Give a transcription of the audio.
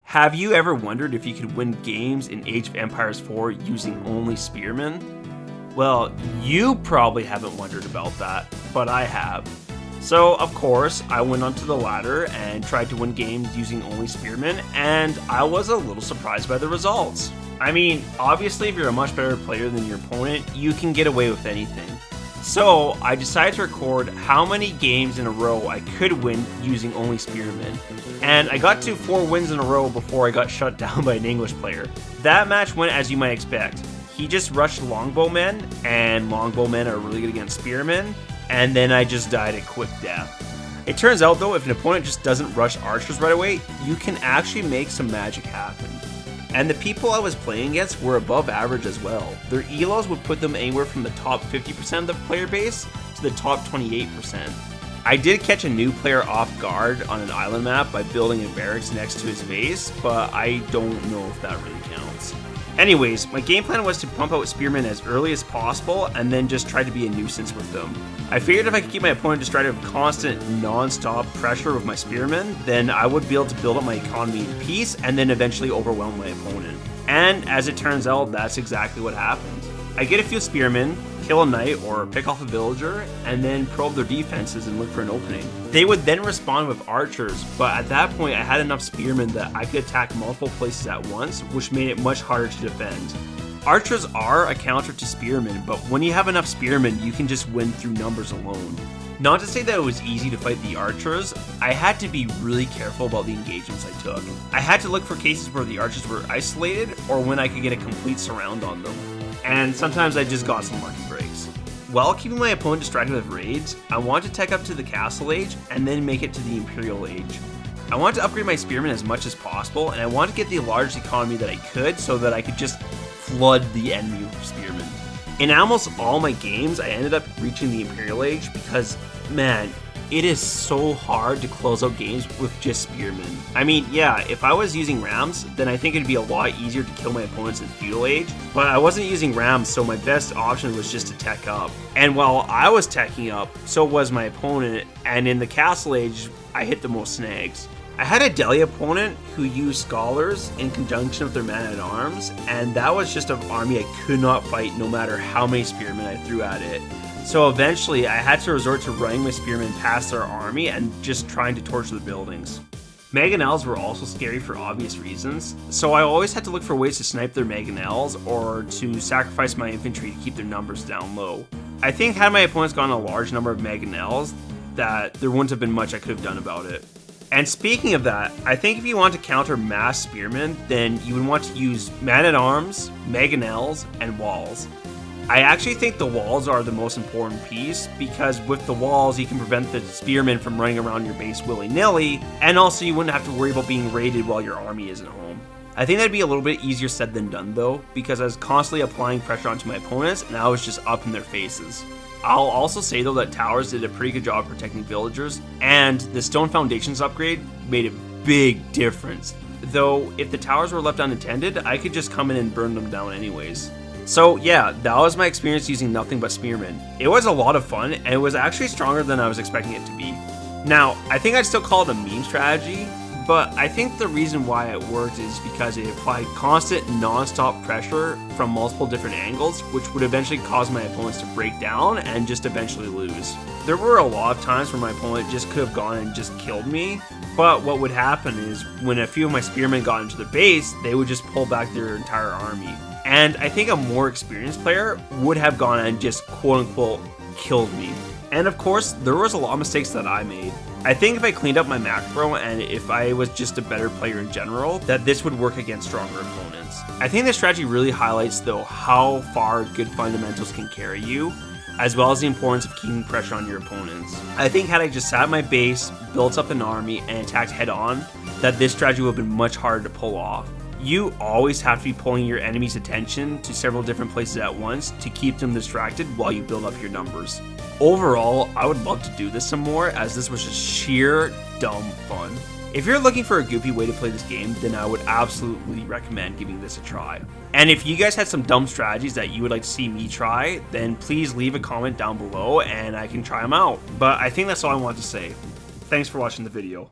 Have you ever wondered if you could win games in Age of Empires 4 using only Spearmen? Well, you probably haven't wondered about that, but I have. So, of course, I went onto the ladder and tried to win games using only Spearmen, and I was a little surprised by the results. I mean, obviously if you're a much better player than your opponent, you can get away with anything. So, I decided to record how many games in a row I could win using only Spearmen. And I got to 4 wins in a row before I got shut down by an English player. That match went as you might expect. He just rushed longbowmen, and longbowmen are really good against spearmen, and then I just died a quick death. It turns out though, if an opponent just doesn't rush archers right away, you can actually make some magic happen. And the people I was playing against were above average as well. Their elos would put them anywhere from the top 50% of the player base to the top 28%. I did catch a new player off guard on an island map by building a barracks next to his base, but I don't know if that really counts. Anyways, my game plan was to pump out spearmen as early as possible and then just try to be a nuisance with them. I figured if I could keep my opponent distracted with constant non-stop pressure with my spearmen, then I would be able to build up my economy in peace and then eventually overwhelm my opponent. And as it turns out, that's exactly what happened. I get a few spearmen, kill a knight or pick off a villager, and then probe their defenses and look for an opening. They would then respond with archers, but at that point I had enough spearmen that I could attack multiple places at once, which made it much harder to defend. Archers are a counter to spearmen, but when you have enough spearmen, you can just win through numbers alone. Not to say that it was easy to fight the archers, I had to be really careful about the engagements I took. I had to look for cases where the archers were isolated or when I could get a complete surround on them. And sometimes I just got some lucky breaks. While keeping my opponent distracted with raids, I wanted to tech up to the Castle Age and then make it to the Imperial Age. I wanted to upgrade my Spearmen as much as possible, and I wanted to get the largest economy that I could so that I could just flood the enemy with Spearmen. In almost all my games, I ended up reaching the Imperial Age because, man, it is so hard to close out games with just Spearmen. I mean, yeah, if I was using RAMS, then I think it'd be a lot easier to kill my opponents in Feudal Age, but I wasn't using RAMS, so my best option was just to tech up. And while I was teching up, so was my opponent, and in the Castle Age, I hit the most snags. I had a Delhi opponent who used Scholars in conjunction with their man-at-arms, and that was just an army I could not fight no matter how many Spearmen I threw at it. So eventually, I had to resort to running my spearmen past their army and just trying to torch the buildings. Mangonels were also scary for obvious reasons, so I always had to look for ways to snipe their mangonels or to sacrifice my infantry to keep their numbers down low. I think had my opponents gotten a large number of mangonels, that there wouldn't have been much I could have done about it. And speaking of that, I think if you want to counter mass spearmen, then you would want to use man-at-arms, mangonels, and walls. I actually think the walls are the most important piece because with the walls you can prevent the spearmen from running around your base willy-nilly, and also you wouldn't have to worry about being raided while your army isn't home. I think that'd be a little bit easier said than done though, because I was constantly applying pressure onto my opponents and I was just up in their faces. I'll also say though that towers did a pretty good job protecting villagers, and the stone foundations upgrade made a big difference. Though if the towers were left unattended, I could just come in and burn them down anyways. So yeah, that was my experience using nothing but spearmen. It was a lot of fun, and it was actually stronger than I was expecting it to be. Now, I think I'd still call it a meme strategy, but I think the reason why it worked is because it applied constant non-stop pressure from multiple different angles, which would eventually cause my opponents to break down and just eventually lose. There were a lot of times where my opponent just could have gone and just killed me, but what would happen is when a few of my spearmen got into their base, they would just pull back their entire army. And I think a more experienced player would have gone and just quote-unquote killed me. And of course, there was a lot of mistakes that I made. I think if I cleaned up my macro and if I was just a better player in general, that this would work against stronger opponents. I think this strategy really highlights though how far good fundamentals can carry you, as well as the importance of keeping pressure on your opponents. I think had I just sat at my base, built up an army, and attacked head on, that this strategy would have been much harder to pull off. You always have to be pulling your enemy's attention to several different places at once to keep them distracted while you build up your numbers. Overall, I would love to do this some more, as this was just sheer dumb fun. If you're looking for a goofy way to play this game, then I would absolutely recommend giving this a try. And if you guys had some dumb strategies that you would like to see me try, then please leave a comment down below and I can try them out. But I think that's all I want to say. Thanks for watching the video.